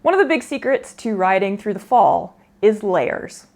One of the big secrets to riding through the fall is layers.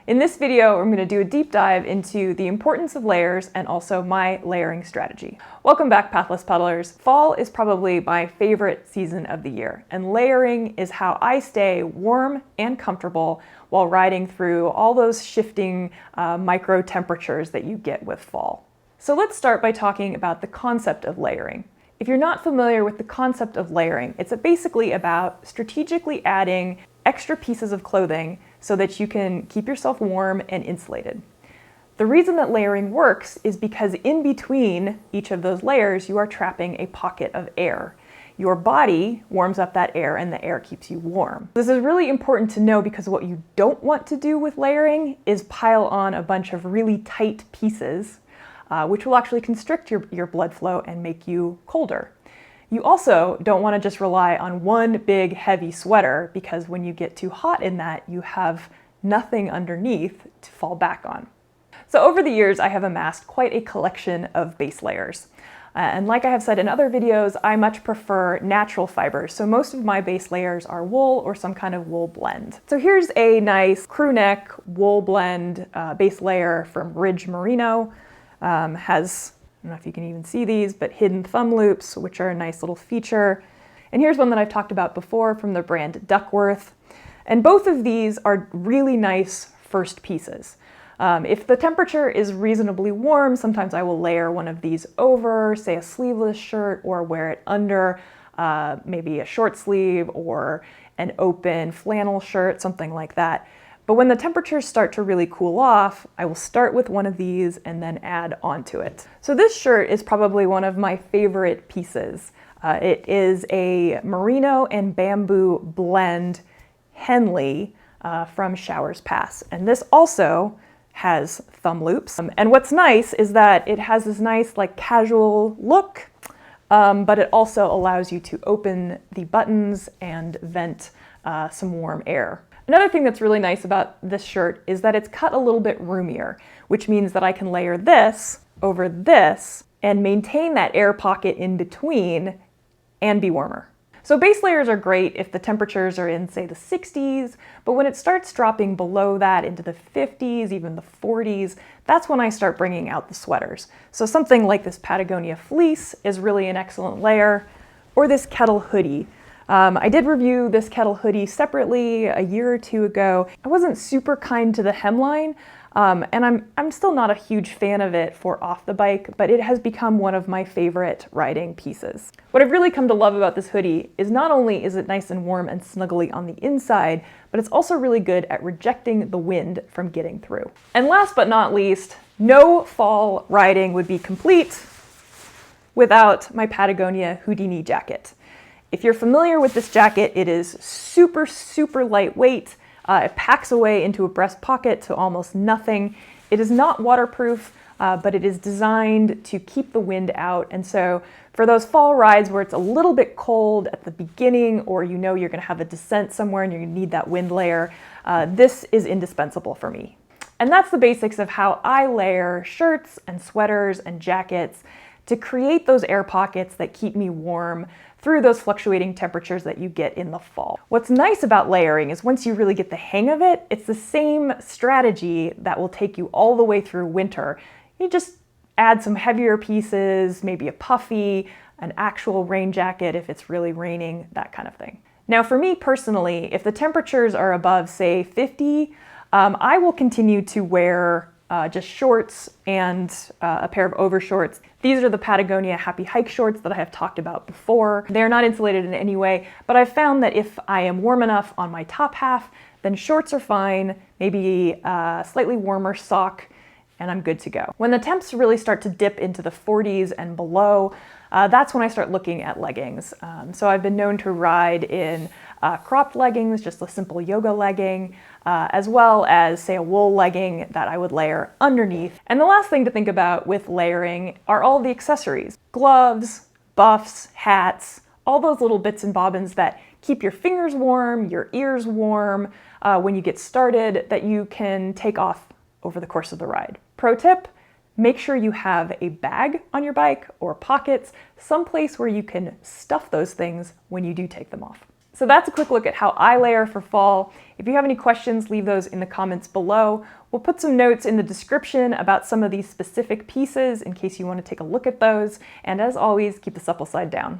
In this video, I'm going to do a deep dive into the importance of layers and also my layering strategy. Welcome back, Pathless Pedalers. Fall is probably my favorite season of the year, and layering is how I stay warm and comfortable while riding through all those shifting micro temperatures that you get with fall. So let's start by talking about the concept of layering. If you're not familiar with the concept of layering, it's basically about strategically adding extra pieces of clothing so that you can keep yourself warm and insulated. The reason that layering works is because in between each of those layers, you are trapping a pocket of air. Your body warms up that air and the air keeps you warm. This is really important to know because what you don't want to do with layering is pile on a bunch of really tight pieces, which will actually constrict your blood flow and make you colder. You also don't want to just rely on one big heavy sweater because when you get too hot in that, you have nothing underneath to fall back on. So over the years, I have amassed quite a collection of base layers. And like I have said in other videos, I much prefer natural fibers. So most of my base layers are wool or some kind of wool blend. So here's a nice crew neck wool blend base layer from Ridge Merino. Has, I don't know if you can even see these, but hidden thumb loops, which are a nice little feature. And here's one that I've talked about before from the brand Duckworth. And both of these are really nice first pieces. If the temperature is reasonably warm, sometimes I will layer one of these over, say a sleeveless shirt, or wear it under maybe a short sleeve or an open flannel shirt, something like that. But when the temperatures start to really cool off, I will start with one of these and then add onto it. So this shirt is probably one of my favorite pieces. It is a merino and bamboo blend Henley from Showers Pass. And this also has thumb loops. And what's nice is that it has this nice like casual look, but it also allows you to open the buttons and vent some warm air. Another thing that's really nice about this shirt is that it's cut a little bit roomier, which means that I can layer this over this and maintain that air pocket in between and be warmer. So base layers are great if the temperatures are in, say, the 60s, but when it starts dropping below that into the 50s, even the 40s, that's when I start bringing out the sweaters. So something like this Patagonia fleece is really an excellent layer, or this kettle hoodie. I did review this kettle hoodie separately a year or two ago. I wasn't super kind to the hemline, and I'm still not a huge fan of it for off the bike, but it has become one of my favorite riding pieces. What I've really come to love about this hoodie is not only is it nice and warm and snuggly on the inside, but it's also really good at rejecting the wind from getting through. And last but not least, no fall riding would be complete without my Patagonia Hoodie jacket. If you're familiar with this jacket, it is super, super lightweight. It packs away into a breast pocket to almost nothing. It is not waterproof, but it is designed to keep the wind out. And so for those fall rides where it's a little bit cold at the beginning, or you know you're gonna have a descent somewhere and you're gonna need that wind layer, this is indispensable for me. And that's the basics of how I layer shirts and sweaters and jackets to create those air pockets that keep me warm through those fluctuating temperatures that you get in the fall. What's nice about layering is once you really get the hang of it, it's the same strategy that will take you all the way through winter. You just add some heavier pieces, maybe a puffy, an actual rain jacket if it's really raining, that kind of thing. Now for me personally, if the temperatures are above, say, 50, I will continue to wear just shorts and a pair of overshorts. These are the Patagonia Happy Hike shorts that I have talked about before. They're not insulated in any way, but I've found that if I am warm enough on my top half, then shorts are fine, maybe a slightly warmer sock, and I'm good to go. When the temps really start to dip into the 40s and below, that's when I start looking at leggings. So I've been known to ride in cropped leggings, just a simple yoga legging, as well as, say, a wool legging that I would layer underneath. And the last thing to think about with layering are all the accessories. Gloves, buffs, hats, all those little bits and bobbins that keep your fingers warm, your ears warm when you get started, that you can take off over the course of the ride. Pro tip, make sure you have a bag on your bike or pockets, someplace where you can stuff those things when you do take them off. So that's a quick look at how I layer for fall. If you have any questions, leave those in the comments below. We'll put some notes in the description about some of these specific pieces in case you want to take a look at those. And as always, keep the supple side down.